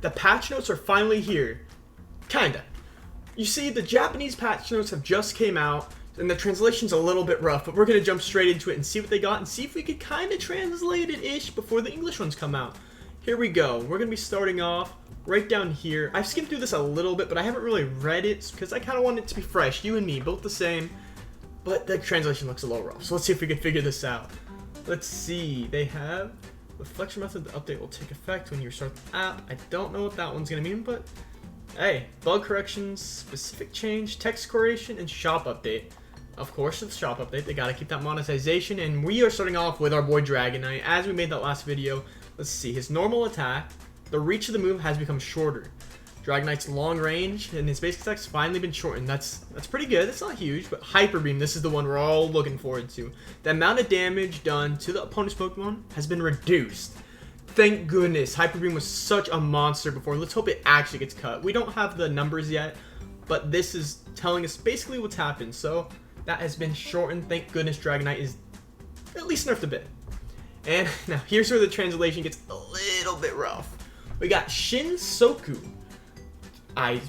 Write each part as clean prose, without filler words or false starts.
the patch notes are finally here. Kinda. You see, the Japanese patch notes have just came out, and the translation's a little bit rough, but we're going to jump straight into it and see what they got and see if we could kind of translate it-ish before the English ones come out. Here we go. We're going to be starting off right down here. I've skimmed through this a little bit, but I haven't really read it because I kind of want it to be fresh. You and me, both the same, but the translation looks a little rough. So let's see if we can figure this out. Let's see. They have the reflection method. The update will take effect when you restart the app. I don't know what that one's going to mean, but hey, bug corrections, specific change, text correction, and shop update. Of course, it's shop update. They gotta keep that monetization, and we are starting off with our boy Dragonite. As we made that last video, let's see. His normal attack, the reach of the move has become shorter. Dragonite's long range and his basic attack's finally been shortened. That's pretty good. It's not huge, but Hyper Beam, this is the one we're all looking forward to. The amount of damage done to the opponent's Pokemon has been reduced. Thank goodness. Hyper Beam was such a monster before. Let's hope it actually gets cut. We don't have the numbers yet, but this is telling us basically what's happened. So that has been shortened. Thank goodness Dragonite is at least nerfed a bit. And now here's where the translation gets a little bit rough. We got Shin Soku. I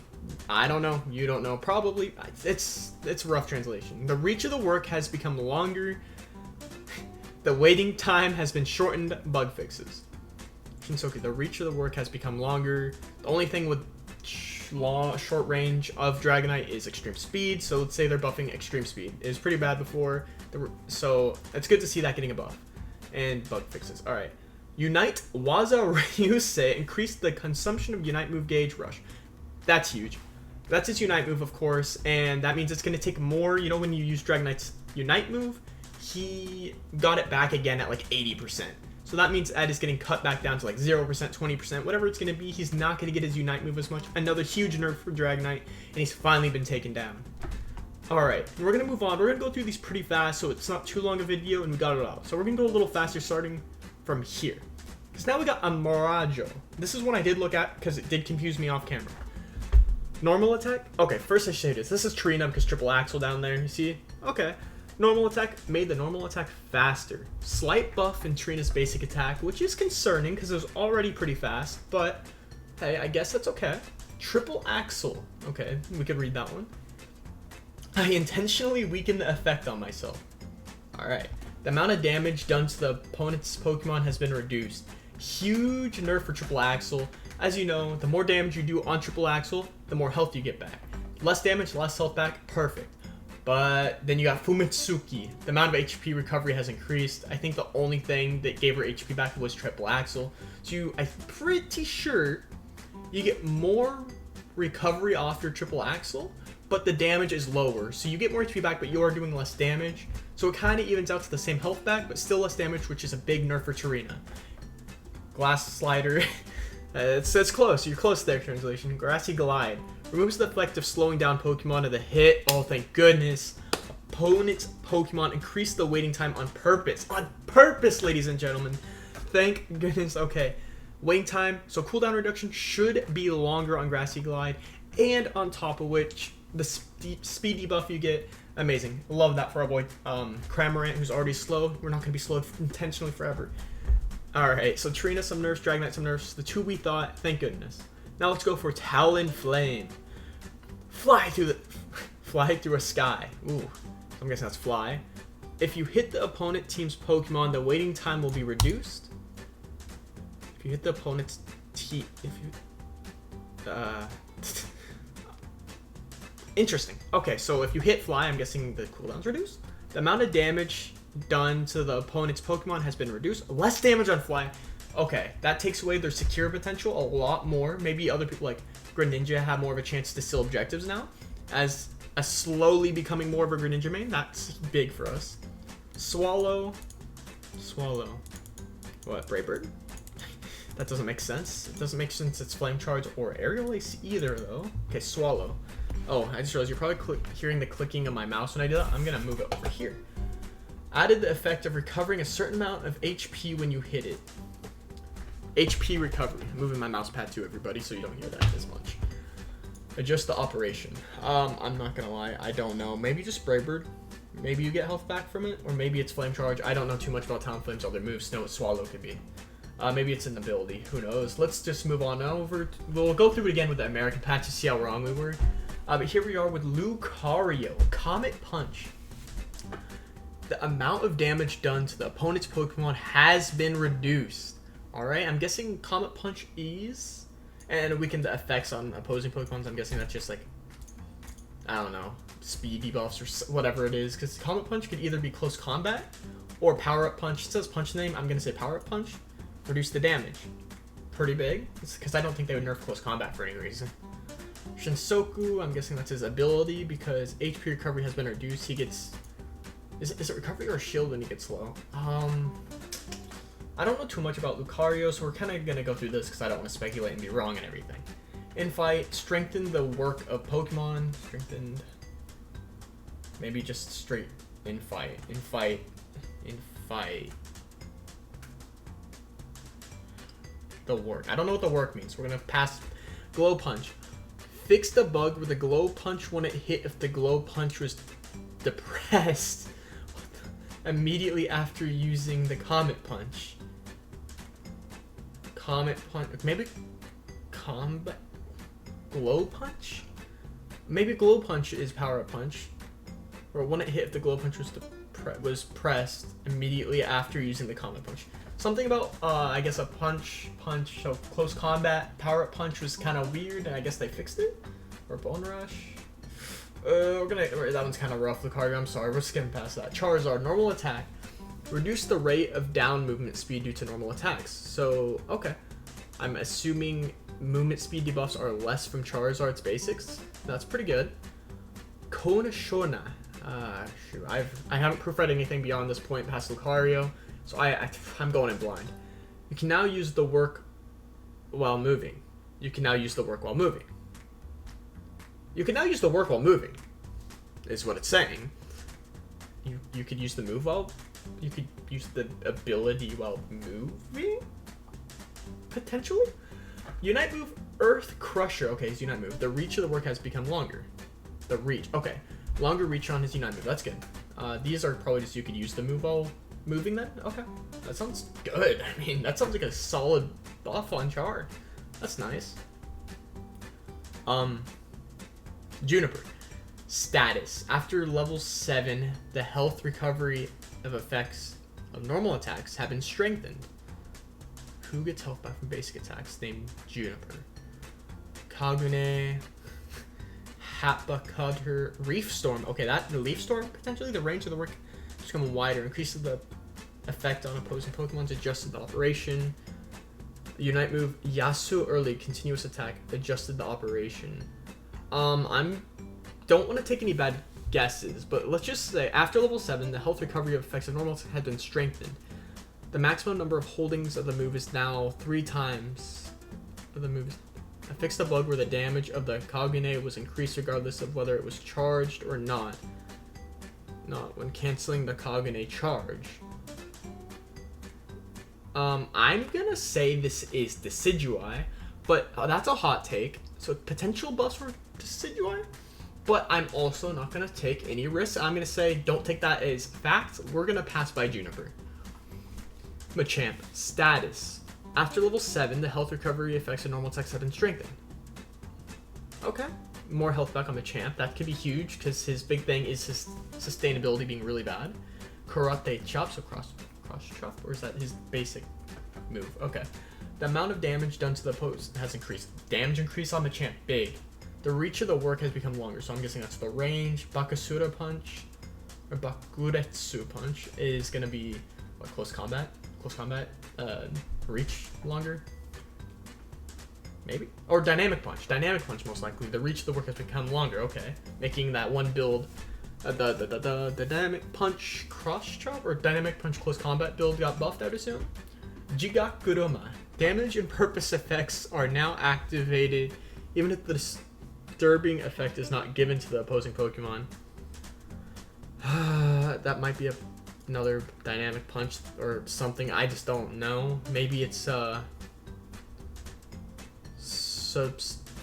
don't know. You don't know. Probably. It's a rough translation. The reach of the work has become longer. The waiting time has been shortened. Bug fixes. Shin Soku. The reach of the work has become longer. The only thing with short range of Dragonite is extreme speed, so let's say they're buffing extreme speed. It was pretty bad before, so it's good to see that getting a buff. And bug fixes. Alright. Unite Waza Ryusei increased the consumption of Unite move gauge rush. That's huge. That's its Unite move, of course, and that means it's going to take more. You know, when you use Dragonite's Unite move, he got it back again at like 80%. So that means Ed is getting cut back down to like 0%, 20%, whatever it's going to be. He's not going to get his Unite move as much. Another huge nerf for Dragonite, and he's finally been taken down. Alright, we're going to move on. We're going to go through these pretty fast, so it's not too long a video, and we got it out. So we're going to go a little faster starting from here. Because now we got a Mirajo. This is one I did look at because it did confuse me off camera. Normal attack? Okay, first I show you this. This is Trina because triple axle down there, you see? Okay. Normal attack made the normal attack faster. Slight buff in Trina's basic attack, which is concerning because it was already pretty fast, but hey, I guess that's okay. Triple axle. Okay, we could read that one. I intentionally weakened the effect on myself. Alright. The amount of damage done to the opponent's Pokemon has been reduced. Huge nerf for triple axle. As you know, the more damage you do on triple axle, the more health you get back. Less damage, less health back, perfect. But then you got Fumitsuki. The amount of HP recovery has increased. I think the only thing that gave her HP back was triple axle. So I'm pretty sure you get more recovery off your triple axle, but the damage is lower. So you get more HP back, but you are doing less damage. So it kind of evens out to the same health back, but still less damage, which is a big nerf for Trina. Glass Slider. It's close. You're close there, translation. Grassy Glide. Removes the effect of slowing down Pokemon to the hit. Oh, thank goodness. Opponent's Pokemon increase the waiting time on purpose. On purpose, ladies and gentlemen. Thank goodness. Okay. Waiting time. So cooldown reduction should be longer on Grassy Glide. And on top of which, the speed debuff you get. Amazing. Love that for our boy Cramorant, who's already slow. We're not going to be slowed intentionally forever. Alright, so Trina some nerfs, Dragonite some nerfs. The two we thought, thank goodness. Now let's go for Talonflame. Fly through a sky. Ooh, I'm guessing that's fly. If you hit the opponent team's Pokemon, the waiting time will be reduced. If you hit the opponent's team, interesting. Okay, so if you hit fly, I'm guessing the cooldown's reduced. The amount of damage done to the opponent's Pokemon has been reduced. Less damage on fly. Okay, that takes away their secure potential a lot more. Maybe other people like Greninja have more of a chance to steal objectives now. As a slowly becoming more of a Greninja main, that's big for us. Swallow. What, Brave Bird? That doesn't make sense. It doesn't make sense it's Flame Charge or Aerial Ace either, though. Okay, Swallow. Oh, I just realized you're probably hearing the clicking of my mouse when I do that. I'm going to move it over here. Added the effect of recovering a certain amount of HP when you hit it. HP recovery. I'm moving my mouse pad too, everybody, so you don't hear that as much. Adjust the operation. I'm not gonna lie, I don't know. Maybe just Brave Bird. Maybe you get health back from it, or maybe it's Flame Charge. I don't know too much about Talonflame's other moves. Snow Swallow could be. Maybe it's an ability. Who knows? Let's just move on over. We'll go through it again with the American patch to see how wrong we were. But here we are with Lucario, Comet Punch. The amount of damage done to the opponent's Pokemon has been reduced. Alright, I'm guessing Comet Punch ease. And weaken the effects on opposing Pokemon. I'm guessing that's just like, I don't know, speed debuffs or whatever it is. Because Comet Punch could either be close combat or Power Up Punch. It says Punch name. I'm going to say Power Up Punch. Reduce the damage. Pretty big. Because I don't think they would nerf close combat for any reason. Shinsoku, I'm guessing that's his ability because HP recovery has been reduced. He gets... Is it recovery or shield when he gets low? I don't know too much about Lucario, so we're kind of going to go through this because I don't want to speculate and be wrong and everything. In fight, strengthen the work of Pokemon. Strengthened. Maybe just straight in fight. In fight. In fight. The work. I don't know what the work means. We're going to pass Glow Punch. Fix the bug where the Glow Punch when it hit if the Glow Punch was depressed immediately after using the Comet Punch. Comet Punch. Maybe Combat Glow Punch? Maybe Glow Punch is Power Up Punch. Or when it hit if the Glow Punch was pressed immediately after using the Comet Punch. Something about, I guess, a punch, so close combat, Power Up Punch was kind of weird, and I guess they fixed it? Or Bone Rush? That one's kind of rough, Lucario, I'm sorry, we're skipping past that. Charizard, normal attack. Reduce the rate of down movement speed due to normal attacks. So, okay. I'm assuming movement speed debuffs are less from Charizard's basics. That's pretty good. Konashona. Shoot, I haven't proofread anything beyond this point past Lucario. So I'm going in blind. You can now use the work while moving. You can now use the work while moving. You can now use the work while moving, is what it's saying. You could use the move while... You could use the ability while moving? Potentially? Unite Move, Earth Crusher. Okay, his Unite Move. The reach of the work has become longer. The reach. Okay. Longer reach on his Unite Move. That's good. These are probably just you could use the move while... moving then? Okay. That sounds good. I mean, that sounds like a solid buff on Char. That's nice. Juniper. Status. After level 7, the health recovery of effects of normal attacks have been strengthened. Who gets health back from basic attacks? Named Juniper. Kagune. Happa Cutter. Reef Storm. Okay, the Leaf Storm, potentially the range of the work become wider, increases the effect on opposing Pokemon's adjusted the operation. Unite Move, Yasuo early continuous attack, adjusted the operation. Don't want to take any bad guesses, but let's just say after level 7, the health recovery of effects of normal attack had been strengthened. The maximum number of holdings of the move is now 3 times. The move fix the bug where the damage of the Kagune was increased regardless of whether it was charged or not. Not when canceling the Kagune charge. I'm gonna say this is Decidueye, but that's a hot take. So potential buffs for Decidueye, but I'm also not gonna take any risks. I'm gonna say don't take that as fact. We're gonna pass by Juniper. Machamp. Status. After level 7, the health recovery effects of normal attacks have been strengthened. Okay. More health back on Machamp. That could be huge because his big thing is his sustainability being really bad. Karate Chop, so cross chop, or is that his basic move? Okay. The amount of damage done to the post has increased. Damage increase on Machamp, big. The reach of the work has become longer, so I'm guessing that's the range. Bakasura Punch, or Bakuretsu Punch, is gonna be what, close combat? Close combat, reach longer? Maybe? Or Dynamic Punch. Dynamic Punch, most likely. The reach of the work has become longer. Okay. Making that one build, the Dynamic Punch Cross Chop or Dynamic Punch Close Combat build got buffed, I'd assume. Jigakuruma. Damage and purpose effects are now activated even if the disturbing effect is not given to the opposing Pokemon. That might be another Dynamic Punch or something. I just don't know. Maybe it's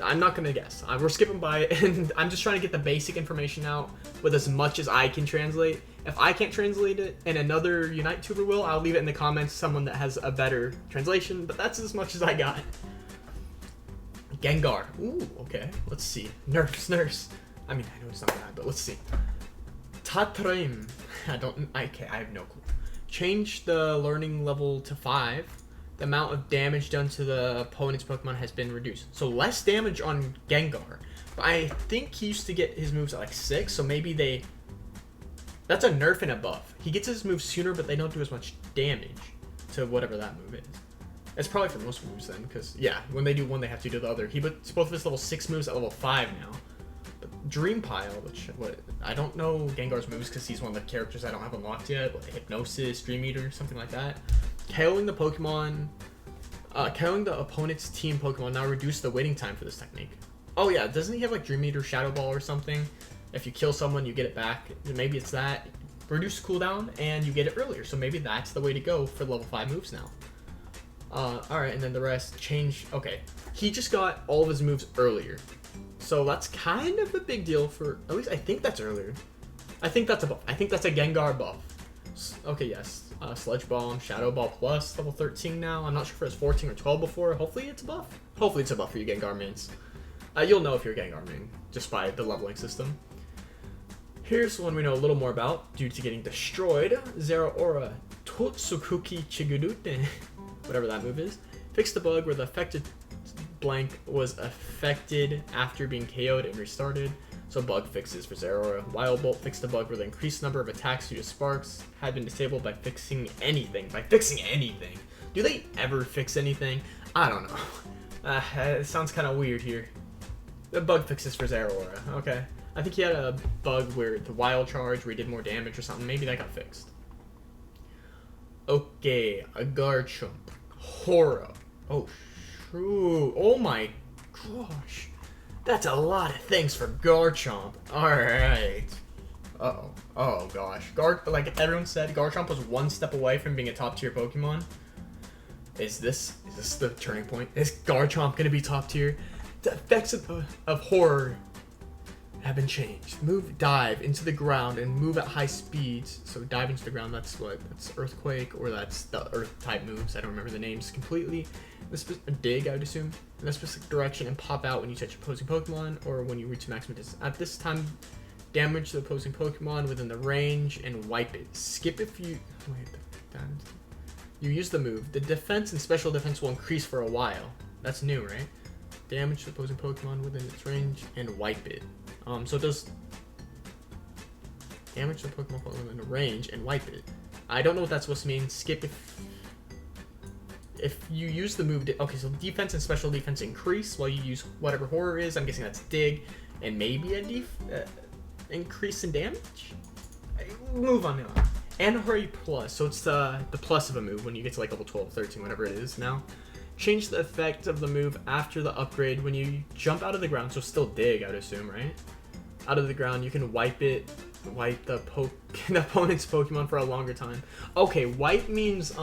I'm not gonna guess. We're skipping by it, and I'm just trying to get the basic information out with as much as I can translate, If I can't translate it and another Unite tuber will, I'll leave it in the comments, someone that has a better translation, but that's as much as I got. Gengar. Ooh, okay. Let's see. Nerfed. I mean, I know it's not bad, but let's see. Tatraim. I have no clue. Change the learning level to 5. The amount of damage done to the opponent's Pokemon has been reduced. So less damage on Gengar. But I think he used to get his moves at like 6, so maybe that's a nerf and a buff. He gets his moves sooner, but they don't do as much damage to whatever that move is. It's probably for most moves then, because, yeah, when they do one, they have to do the other. He puts both of his level 6 moves at level 5 now. But Dream Pile, which, I don't know Gengar's moves because he's one of the characters I don't have unlocked yet. Like Hypnosis, Dream Eater, something like that. KOing the Pokemon, KOing the opponent's team Pokemon now reduce the waiting time for this technique. Oh yeah, doesn't he have like Dream Eater, Shadow Ball or something? If you kill someone, you get it back. Maybe it's that. Reduce cooldown, and you get it earlier. So maybe that's the way to go for level 5 moves now. Alright, and then the rest change. Okay, he just got all of his moves earlier. So that's kind of a big deal for, at least I think that's earlier. I think that's a buff. I think that's a Gengar buff. Okay, yes. Sludge Bomb, Shadow Ball Plus, level 13 now. I'm not sure if it was 14 or 12 before. Hopefully it's a buff. Hopefully it's a buff for you Gengar mains. You'll know if you're a Gengar main, just by the leveling system. Here's one we know a little more about, due to getting destroyed. Zeraora Totsukuki Chigurute, whatever that move is. Fix the bug where the affected blank was affected after being KO'd and restarted. So bug fixes for Zeraora. Wild Bolt fixed the bug where the increased number of attacks due to sparks had been disabled by fixing anything. By fixing anything. Do they ever fix anything? I don't know. It sounds kind of weird here. The bug fixes for Zeraora. Okay. I think he had a bug where the wild charge where he did more damage or something. Maybe that got fixed. Okay, a Garchomp. Horror. Oh, true. Oh my gosh. That's a lot of things for Garchomp. Alright. Uh-oh. Oh gosh. Like everyone said, Garchomp was one step away from being a top tier Pokemon. Is this the turning point? Is Garchomp gonna be top tier? The effects of horror have been changed. Dive into the ground and move at high speeds. So dive into the ground, that's Earthquake, or that's the Earth type moves. I don't remember the names completely. Dig, I would assume. In a specific direction and pop out when you touch opposing Pokemon or when you reach maximum distance. At this time, damage the opposing Pokemon within the range and wipe it. Skip if you... You use the move. The defense and special defense will increase for a while. That's new, right? Damage the opposing Pokemon within its range and wipe it. So it does damage the Pokemon within the range and wipe it. I don't know what that's supposed to mean. Skip if you use the move. Okay, so defense and special defense increase while you use whatever horror is. I'm guessing that's dig, and maybe a increase in damage. Move on now. And hurry plus. So it's the plus of a move when you get to like level 12, 13, whatever it is now. Change the effect of the move after the upgrade when you jump out of the ground. So still dig, I would assume, right? Out of the ground, you can wipe the opponent's Pokemon for a longer time. Okay, wipe means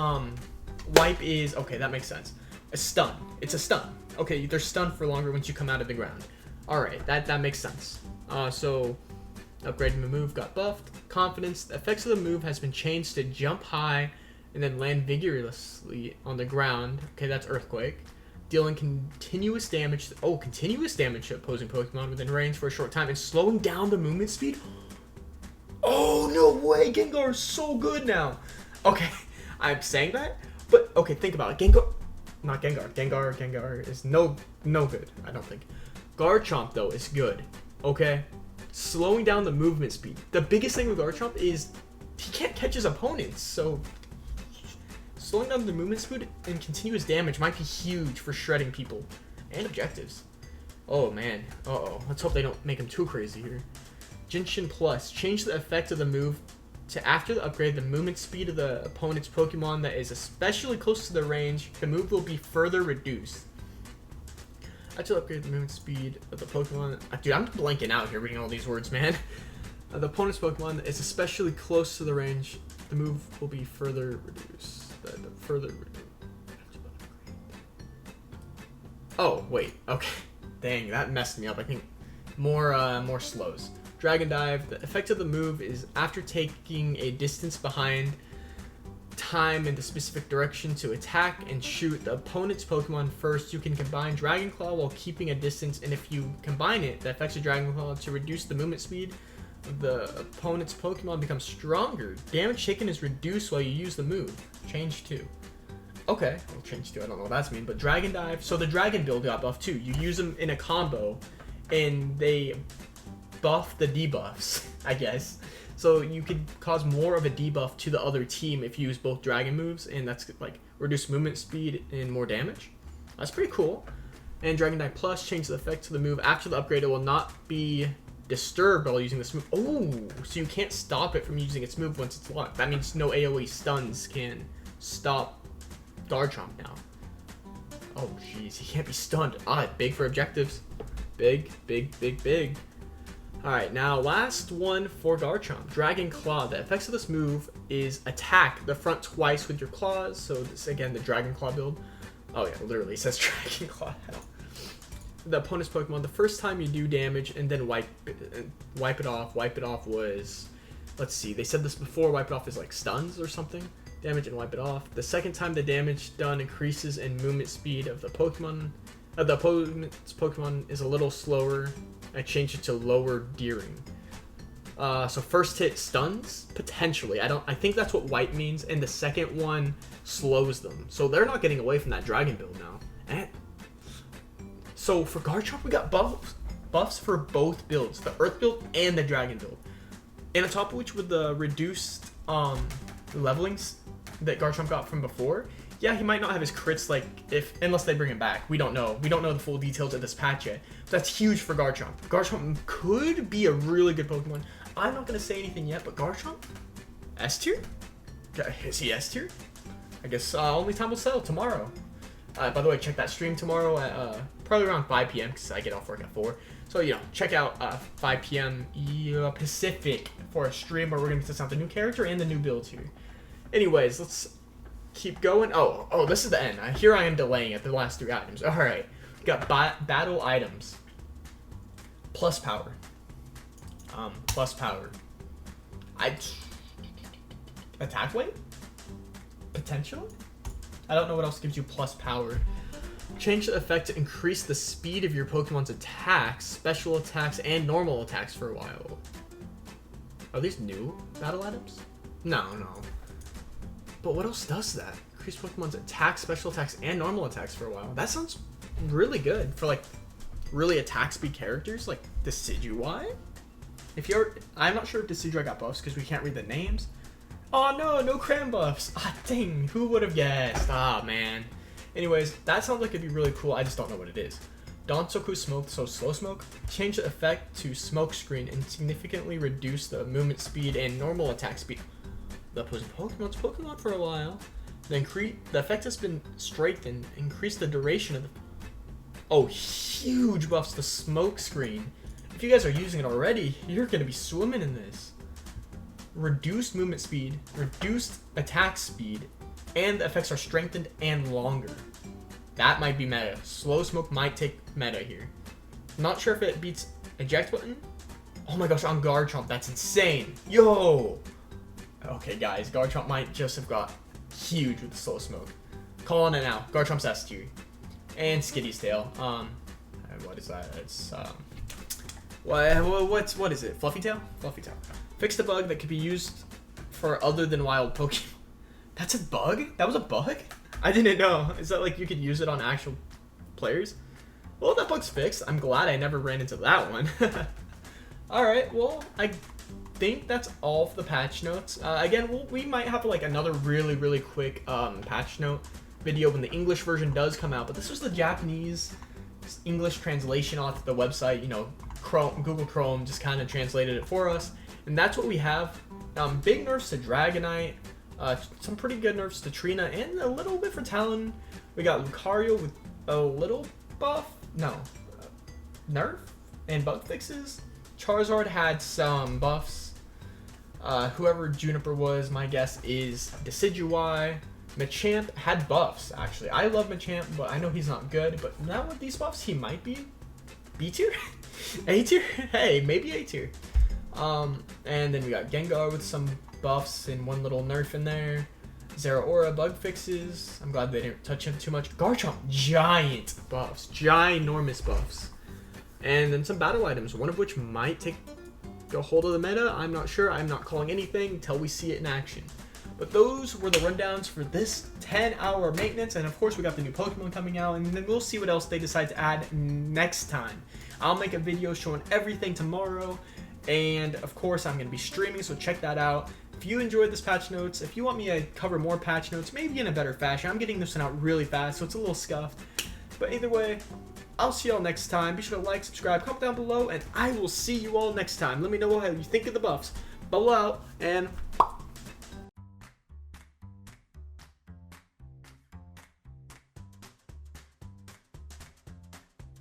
wipe is okay. That makes sense. A stun. It's a stun. Okay, they're stunned for longer once you come out of the ground. All right, that makes sense. So upgrading the move got buffed. Confidence. The effects of the move has been changed to jump high and then land vigorously on the ground. Okay, that's Earthquake. Dealing continuous damage to opposing Pokemon within range for a short time and slowing down the movement speed. Oh, no way! Gengar is so good now. Okay, I'm saying that, but okay, think about it. Gengar is no good, I don't think. Garchomp, though, is good, okay? Slowing down the movement speed. The biggest thing with Garchomp is he can't catch his opponents, so slowing down the movement speed and continuous damage might be huge for shredding people and objectives. Oh man, let's hope they don't make him too crazy here. Genshin Plus, change the effect of the move to after the upgrade, the movement speed of the opponent's Pokemon that is especially close to the range, the move will be further reduced. After the upgrade, the movement speed of the Pokemon... Dude, I'm blanking out here reading all these words, man. The opponent's Pokemon that is especially close to the range, the move will be further reduced. Oh, wait, okay. Dang, that messed me up. I think more slows. Dragon Dive. The effect of the move is after taking a distance behind time in the specific direction to attack and shoot the opponent's Pokemon first, you can combine Dragon Claw while keeping a distance, and if you combine it, the effects of Dragon Claw to reduce the movement speed of the opponent's Pokemon becomes stronger. Damage taken is reduced while you use the move. Change 2. Okay, well, change 2, I don't know what that's mean, but Dragon Dive, so the Dragon build got buffed too. You use them in a combo, and they buff the debuffs, I guess. So you could cause more of a debuff to the other team if you use both Dragon moves, and that's like reduced movement speed and more damage. That's pretty cool. And Dragon Dive Plus changes the effect to the move after the upgrade. It will not be disturbed while using this move. Oh, so you can't stop it from using its move once it's locked. That means no AoE stuns can stop Garchomp now. Oh, jeez, he can't be stunned. Ah, big for objectives. Big, big, big, big. Alright, now last one for Garchomp. Dragon Claw. The effects of this move is attack the front twice with your claws. So this, again, the Dragon Claw build. Oh yeah, literally it says Dragon Claw. The opponent's Pokemon, the first time you do damage and then wipe it off. Wipe it off was, let's see, they said this before, wipe it off is like stuns or something. Damage and wipe it off. The second time the damage done increases in movement speed of the Pokemon. The opponent's Pokemon is a little slower. I changed it to lower Deering. So first hit stuns, potentially. I think that's what white means, and the second one slows them. So they're not getting away from that Dragon build now. And so for Garchomp, we got buffs for both builds, the Earth build and the Dragon build. And on top of which, with the reduced levelings that Garchomp got from before, yeah, he might not have his crits unless they bring him back. We don't know. We don't know the full details of this patch yet. But that's huge for Garchomp. Garchomp could be a really good Pokemon. I'm not gonna say anything yet, but Garchomp, S tier? Is he S tier? I guess only time will tell tomorrow. By the way, check that stream tomorrow at probably around 5 p.m. because I get off work at 4. So check out 5 p.m. Pacific for a stream where we're gonna test out the new character and the new build here. Anyways, let's keep going. Oh, this is the end. Here I am delaying at the last 3 items. All right, we got battle items. Plus power. Plus power. Attack weight? Potential? I don't know what else gives you plus power. Change the effect to increase the speed of your Pokemon's attacks, special attacks, and normal attacks for a while. Are these new battle items? No. But what else does that? Increase Pokemon's attacks, special attacks, and normal attacks for a while. That sounds really good for really attack speed characters like Decidueye. I'm not sure if Decidueye got buffs because we can't read the names. Oh no cram buffs. Ah dang, who would have guessed? Ah man. Anyways, that sounds like it'd be really cool. I just don't know what it is. Donsoku Smoke, so Slow Smoke. Change the effect to Smoke Screen and significantly reduce the movement speed and normal attack speed. The opposing Pokemon's Pokemon for a while. The effect has been strengthened. Increase the duration of the... Oh, huge buffs to Smoke Screen. If you guys are using it already, you're going to be swimming in this. Reduced movement speed, reduced attack speed, and the effects are strengthened and longer. That might be meta. Slow Smoke might take meta here. Not sure if it beats Eject Button. Oh my gosh, on Garchomp, that's insane. Yo! Okay, guys, Garchomp might just have got huge with the Slow Smoke. Calling it now. Garchomp's S tier. And Skitty's Tail. What is that? It's, what is it? Fluffy Tail? Fluffy Tail. Fix the bug that could be used for other than wild Pokemon. That's a bug? That was a bug? I didn't know. Is that like you could use it on actual players? Well, that bug's fixed. I'm glad I never ran into that one. Alright, well, I think that's all for the patch notes. Again, we might have another really quick patch note video when the English version does come out, but this was the Japanese English translation off the website. Google Chrome just kind of translated it for us, and that's what we have. Big nerfs to Dragonite, some pretty good nerfs to Trina, and a little bit for Talon. We got Lucario with a little buff, nerf and bug fixes. Charizard had some buffs. Whoever Juniper was, my guess is Decidueye. Machamp had buffs, actually. I love Machamp, but I know he's not good. But now with these buffs, he might be B tier? A tier? Hey, maybe A tier. And then we got Gengar with some buffs and one little nerf in there. Zeraora bug fixes. I'm glad they didn't touch him too much. Garchomp, giant buffs, ginormous buffs. And then some battle items, one of which might take a hold of the meta. I'm not sure. I'm not calling anything until we see it in action. But those were the rundowns for this 10-hour maintenance. And of course, we got the new Pokemon coming out. And then we'll see what else they decide to add next time. I'll make a video showing everything tomorrow. And of course, I'm going to be streaming, so check that out. If you enjoyed this patch notes, if you want me to cover more patch notes, maybe in a better fashion, I'm getting this one out really fast, so it's a little scuffed. But either way, I'll see y'all next time. Be sure to like, subscribe, comment down below, and I will see you all next time. Let me know how you think of the buffs. Bubble out, and